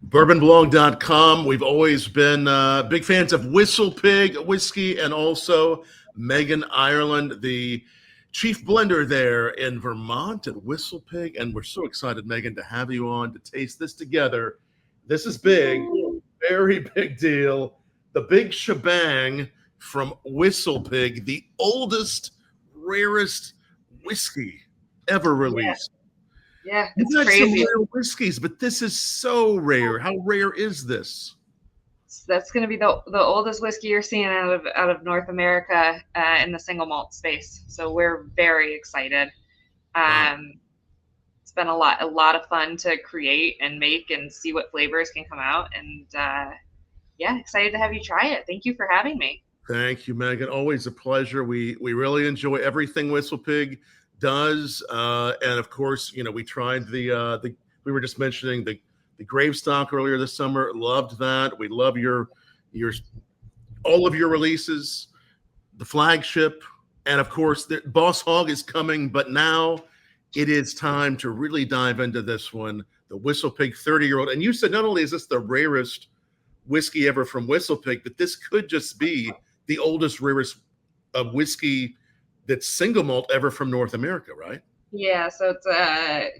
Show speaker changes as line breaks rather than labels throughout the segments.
Bourbonblog.com. We've always been big fans of WhistlePig whiskey and also Meghan, Ireland, the chief blender there in Vermont at WhistlePig. And we're so excited, Meghan, to have you on to taste this together. This is big, very big deal. The Big ShǝBàng from WhistlePig, the oldest, rarest whiskey ever released.
Yeah,
You've
it's
got
crazy.
some rare whiskeys, but this is so rare. How rare is this?
That's going to be the oldest whiskey you're seeing out of North America in the single malt space. So we're very excited.
Wow.
It's been a lot of fun to create and make and see what flavors can come out. And yeah, excited to have you try it. Thank you for having me.
Thank you, Meghan. Always a pleasure. We really enjoy everything WhistlePig does, and of course, you know, we tried the we were just mentioning the Gravestock earlier this summer. Loved that. We love your all of your releases, the flagship, and of course, the Boss Hog is coming. But now it is time to really dive into this one, the WhistlePig 30-year-old. And you said not only is this the rarest whiskey ever from WhistlePig, but this could just be the oldest, rarest whiskey that's single malt ever from North America, right?
Yeah, so it's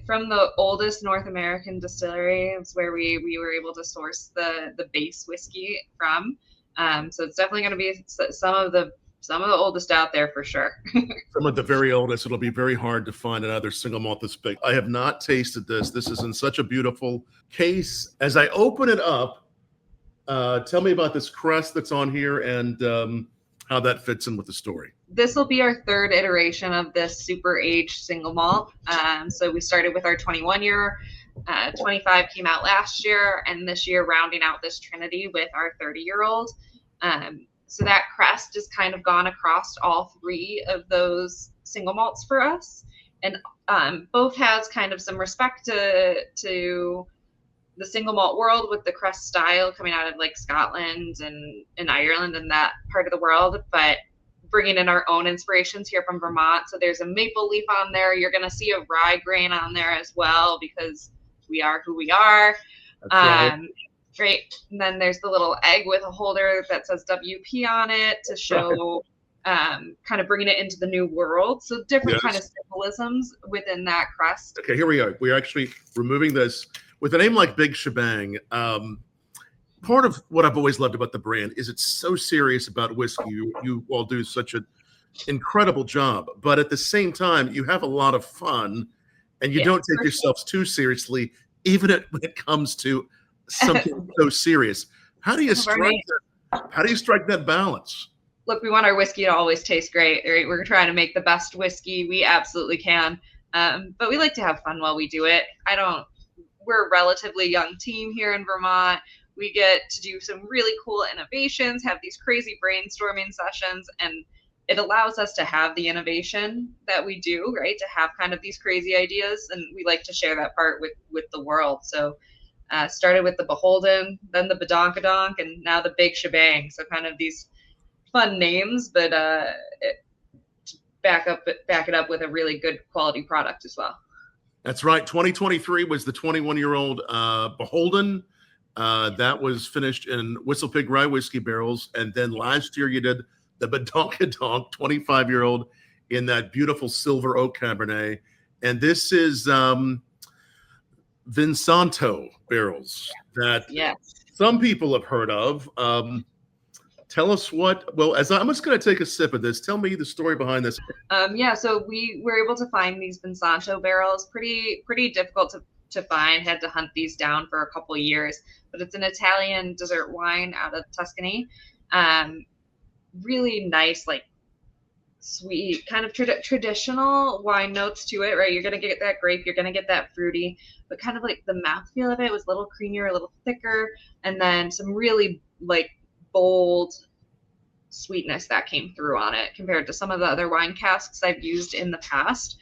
from the oldest North American distillery. It's where we were able to source the base whiskey from. So it's definitely going to be some of the oldest out there for sure.
Some of the very oldest. It'll be very hard to find another single malt this big. I have not tasted this. This is in such a beautiful case. As I open it up, tell me about this crest that's on here and how that fits in with the story.
This will be our third iteration of this super aged single malt. So we started with our 21-year, 25 came out last year, and this year rounding out this trinity with our 30-year-old. So that crest has kind of gone across all three of those single malts for us. And both has kind of some respect to the single malt world with the crest style coming out of like Scotland and Ireland and that part of the world, but bringing in our own inspirations here from Vermont. So there's a maple leaf on there. You're going to see a rye grain on there as well because we are who we are. Great. And then there's the little egg with a holder that says WP on it to show kind of bringing it into the new world. So different kind of symbolisms within that crest.
Okay, here we are. We're actually removing this. With a name like Big ShǝBàng, part of what I've always loved about the brand is it's so serious about whiskey. You all do such an incredible job, but at the same time, you have a lot of fun, and you don't take yourselves too seriously, even when it comes to something so serious. How do you strike that? How do you strike that balance?
Look, we want our whiskey to always taste great. Right? We're trying to make the best whiskey we absolutely can, but we like to have fun while we do it. We're a relatively young team here in Vermont. We get to do some really cool innovations, have these crazy brainstorming sessions, and it allows us to have the innovation that we do, right? To have kind of these crazy ideas, and we like to share that part with the world. So started with the Beholden, then the Badonkadonk, and now the Big ShǝBàng. So kind of these fun names, but back it up with a really good quality product as well.
That's right. 2023 was the 21-year-old Beholden. That was finished in WhistlePig rye whiskey barrels. And then last year you did the Badonkadonk 25-year-old in that beautiful silver oak Cabernet. And this is Vin Santo barrels that some people have heard of. Tell us as I'm just going to take a sip of this, tell me the story behind this.
So we were able to find these Vin Santo barrels, pretty difficult to find, had to hunt these down for a couple of years, but it's an Italian dessert wine out of Tuscany. Really nice, like sweet, kind of traditional wine notes to it, right? You're going to get that grape, you're going to get that fruity, but kind of like the mouthfeel of it was a little creamier, a little thicker, and then some really like bold sweetness that came through on it compared to some of the other wine casks I've used in the past.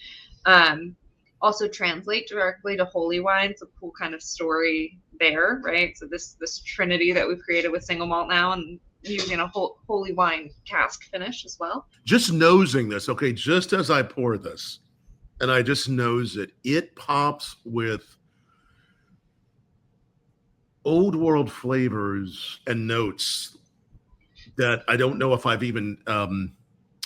Also translate directly to holy wine. It's a cool kind of story there, right? So this trinity that we've created with single malt now and using a holy wine cask finish as well.
Just nosing this, okay, just as I pour this, and I just nose it, it pops with old world flavors and notes that I don't know if I've even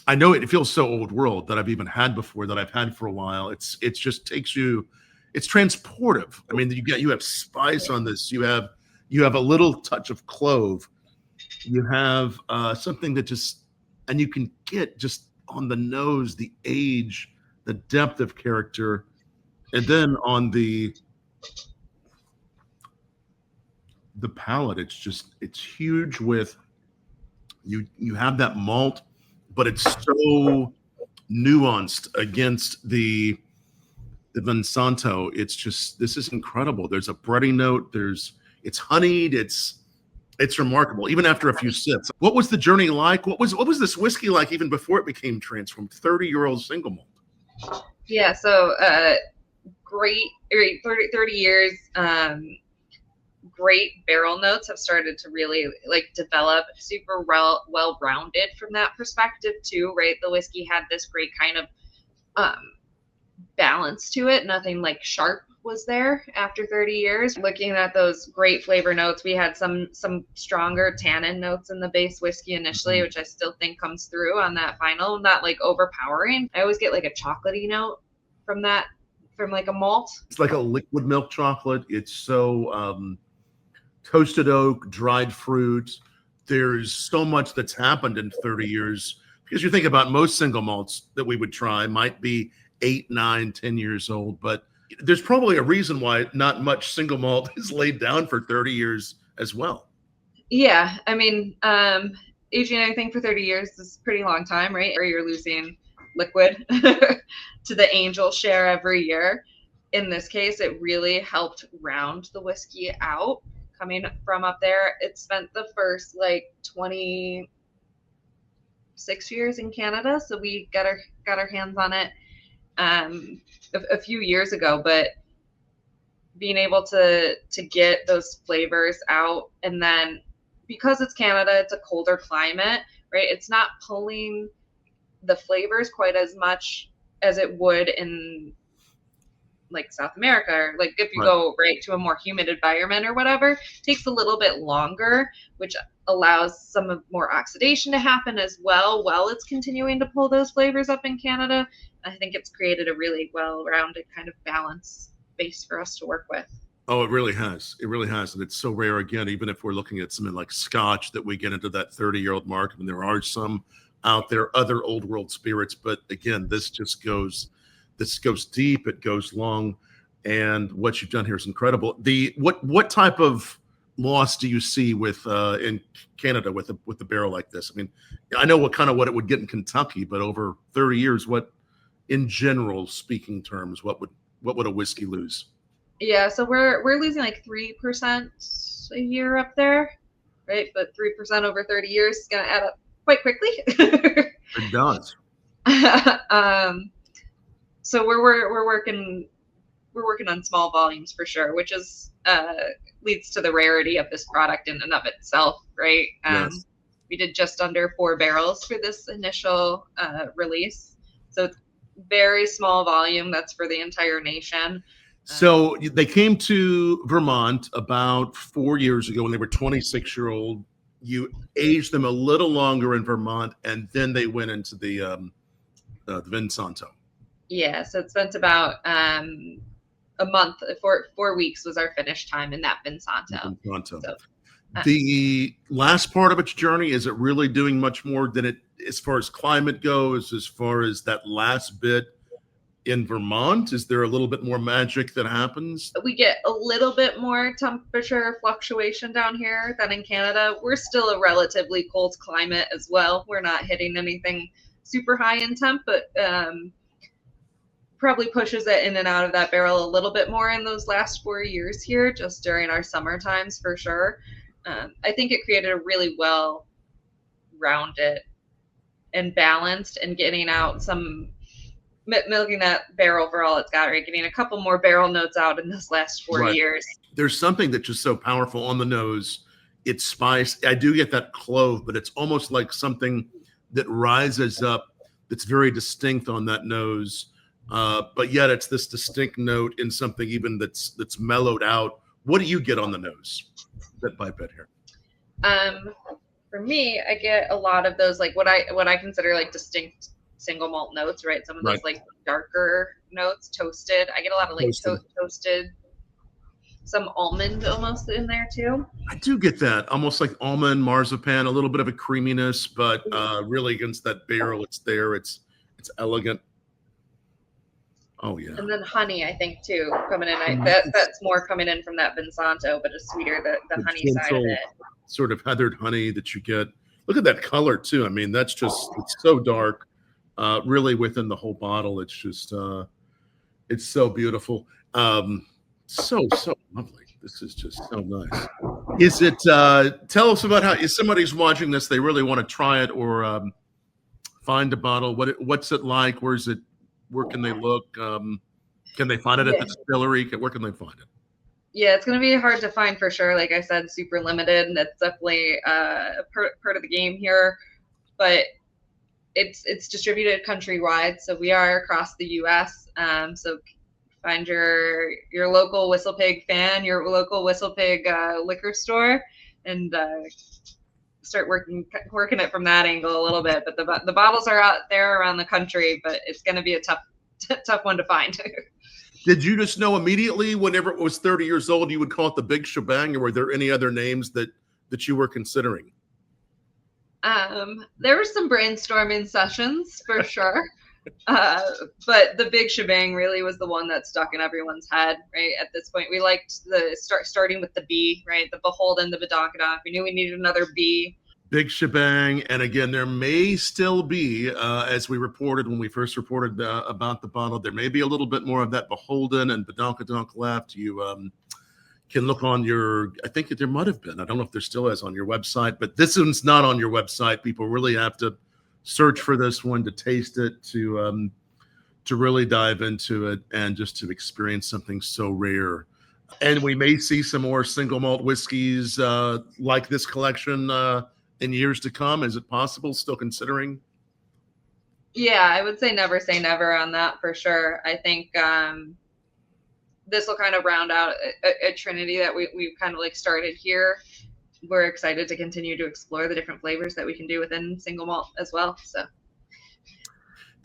I know it feels so old world that I've even had before, that I've had for a while. It's just takes you, it's transportive. I mean, you have spice on this. You have a little touch of clove. You have something that just, and you can get just on the nose, the age, the depth of character, and then on the palate, it's huge with you have that malt, but it's so nuanced against the Vin Santo. It's just, this is incredible. There's a bready note. It's honeyed. It's remarkable. Even after a few sips, what was the journey like? What was this whiskey like even before it became transformed? 30-year-old single malt.
Yeah. So great, 30 years. Great barrel notes have started to really like develop, super well-rounded from that perspective too, right? The whiskey had this great kind of balance to it. Nothing like sharp was there after 30 years. Looking at those great flavor notes, we had some stronger tannin notes in the base whiskey initially, which I still think comes through on that final, not like overpowering. I always get like a chocolatey note from that, from like a malt.
It's like a liquid milk chocolate. It's so toasted oak, dried fruit. There's so much that's happened in 30 years, because you think about most single malts that we would try might be 8, 9, 10 years old, but there's probably a reason why not much single malt is laid down for 30 years as well.
Yeah, I mean, aging anything for 30 years is a pretty long time, right? Or you're losing liquid to the angel share every year. In this case, it really helped round the whiskey out. Coming from up there, it spent the first like 26 years in Canada, so we got our hands on it a few years ago. But being able to get those flavors out, and then because it's Canada, it's a colder climate, right? It's not pulling the flavors quite as much as it would in like South America, or like if you go right to a more humid environment or whatever, takes a little bit longer, which allows some more oxidation to happen as well while it's continuing to pull those flavors up in Canada. I think it's created a really well-rounded kind of balance base for us to work with.
Oh, it really has. It really has. And it's so rare, again, even if we're looking at something like Scotch, that we get into that 30-year-old mark. I mean, there are some out there, other old world spirits, but again, this goes deep, it goes long, and what you've done here is incredible. What type of loss do you see with in Canada with a barrel like this? I mean, I know what it would get in Kentucky, but over 30 years, what, in general speaking terms, what would a whiskey lose?
Yeah, so we're losing like 3% a year up there, right? But 3% over 30 years is going to add up quite quickly.
It does.
So we're working on small volumes for sure, which is leads to the rarity of this product in and of itself, right?
Yes.
We did just under 4 barrels for this initial release, so it's very small volume. That's for the entire nation.
So they came to Vermont about 4 years ago when they were 26-year-old. You aged them a little longer in Vermont, and then they went into the Vin Santo.
Yeah, so it spent about a month, 4 weeks was our finish time in that Vin Santo. So,
the last part of its journey, is it really doing much more than it, as far as climate goes, as far as that last bit in Vermont? Is there a little bit more magic that happens?
We get a little bit more temperature fluctuation down here than in Canada. We're still a relatively cold climate as well. We're not hitting anything super high in temp, but probably pushes it in and out of that barrel a little bit more in those last 4 years here, just during our summer times for sure. I think it created a really well-rounded and balanced, and getting out some, milking that barrel for all it's got, right? Getting a couple more barrel notes out in this last 4 years.
There's something that's just so powerful on the nose. It's spice. I do get that clove, but it's almost like something that rises up that's very distinct on that nose. But yet it's this distinct note in something even that's mellowed out What do you get on the nose? That pipette here.
For me, I get a lot of those like what I consider like distinct single malt notes, right? Some of those like darker notes, toasted. I get a lot of like toasted, some almond almost in there too.
I do get that, almost like almond, marzipan, a little bit of a creaminess, but really against that barrel, it's there. It's elegant. Oh yeah.
And then honey, I think too, coming in. That's more coming in from that Vin Santo, but it's sweeter the honey side of it.
Sort of heathered honey that you get. Look at that color too. I mean, that's just, it's so dark. Really within the whole bottle, it's just it's so beautiful. So lovely. This is just so nice. Is it tell us about how, if somebody's watching this, they really want to try it or find a bottle, what's it like? Where can they look? Can they find it at the distillery? Where can they find it?
Yeah, it's going to be hard to find for sure. Like I said, super limited, and that's definitely part of the game here. But it's distributed countrywide, so we are across the U.S. So find your local WhistlePig fan, your local WhistlePig liquor store, and start working it from that angle a little bit. But the bottles are out there around the country, but it's going to be a tough one to find.
Did you just know immediately whenever it was 30 years old, you would call it the Big ShǝBàng, or were there any other names that you were considering?
There were some brainstorming sessions for sure. But the Big ShǝBàng really was the one that stuck in everyone's head, right? At this point, we liked starting with the B, right? The Beholden, the Badonkadoc. We knew we needed another B.
Big ShǝBàng, and again, there may still be, as we reported when we first reported about the bottle, there may be a little bit more of that Beholden and Badonkadoc left. You can look on your, I think there might have been, I don't know if there still is on your website, but this one's not on your website. People really have to search for this one to taste it, to really dive into it, and just to experience something so rare. And we may see some more single malt whiskeys like this collection in years to come. Is it possible, still considering?
Yeah, I would say never on that for sure. I think this will kind of round out a trinity that we've kind of like started here. We're excited to continue to explore the different flavors that we can do within single malt as well. So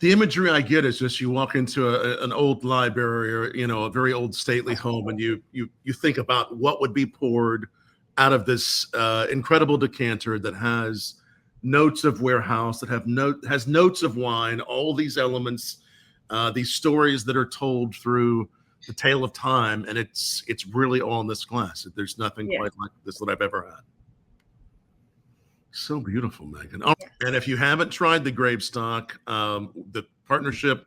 the imagery I get is just you walk into an old library or a very old stately home, and you think about what would be poured out of this incredible decanter that has notes of warehouse, that has notes of wine, all these elements, these stories that are told through the tale of time, and it's really all in this glass. There's nothing quite like this that I've ever had. So beautiful, Megan. Oh, and if you haven't tried the Gravestock, the partnership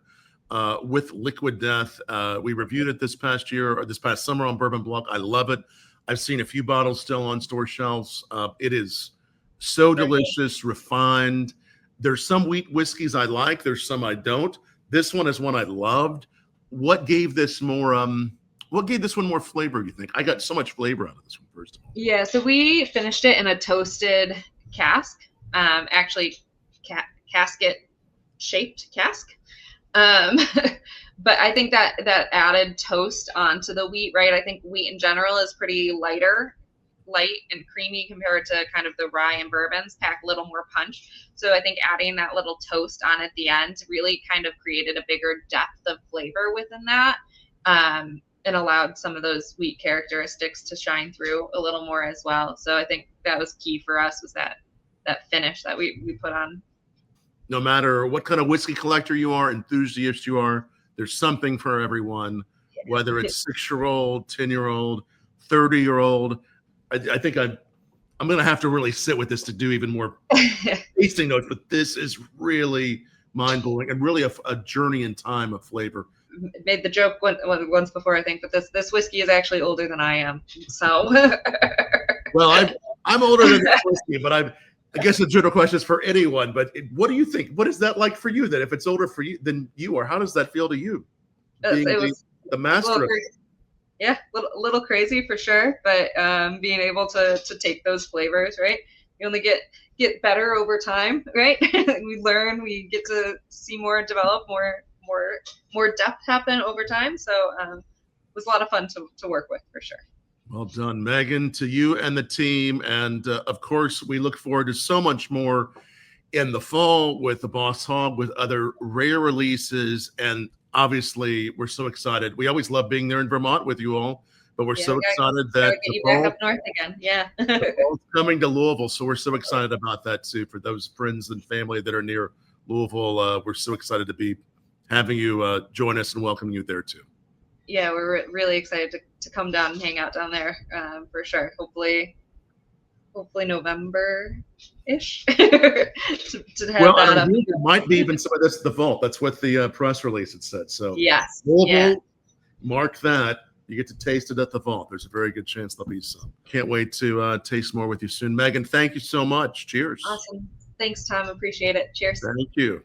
with Liquid Death, we reviewed it this past summer on Bourbon Block. I love it. I've seen a few bottles still on store shelves. It is so delicious, refined. There's some wheat whiskeys I like. There's some I don't. This one is one I loved. What gave this more? What gave this one more flavor, you think? I got so much flavor out of this one, first of all.
Yeah, so we finished it in a toasted cask, actually casket-shaped cask. But I think that added toast onto the wheat, right? I think wheat in general is pretty light and creamy compared to kind of the rye and bourbons, pack a little more punch. So I think adding that little toast on at the end really kind of created a bigger depth of flavor within that, and allowed some of those wheat characteristics to shine through a little more as well. So I think that was key for us, was that finish that we put on.
No matter what kind of whiskey collector you are, enthusiast you are, there's something for everyone, whether it's 6-year-old, 10-year-old, 30-year-old. I think I'm going to have to really sit with this to do even more tasting notes, but this is really mind-blowing and really a journey in time of flavor.
Made the joke once before, I think, but this whiskey is actually older than I am. So,
well, I'm older than this whiskey, but I guess the general question is for anyone. But what do you think? What is that like for you? That if it's older for you than you are, how does that feel to you? Being the master of it.
Yeah, a little crazy for sure, but being able to take those flavors, right? You only get better over time, right? We learn, we get to see more develop, more depth happen over time. So it was a lot of fun to work with for sure.
Well done, Megan, to you and the team. And of course, we look forward to so much more in the fall with the Boss Hog, with other rare releases. And obviously, we're so excited. We always love being there in Vermont with you all, but we're so excited that
gotta get you back up north again. Yeah.
the fall's coming to Louisville. So we're so excited about that too. For those friends and family that are near Louisville, we're so excited to be having you join us and welcoming you there too.
Yeah, we're really excited to come down and hang out down there for sure. Hopefully November-ish to have
Well,
that up.
there might be even some of this at the vault. That's what the press release had said. So
Yes.
Louisville, mark that. You get to taste it at the vault. There's a very good chance there'll be some. Can't wait to taste more with you soon. Megan, thank you so much. Cheers.
Awesome. Thanks, Tom. Appreciate it. Cheers.
Thank you.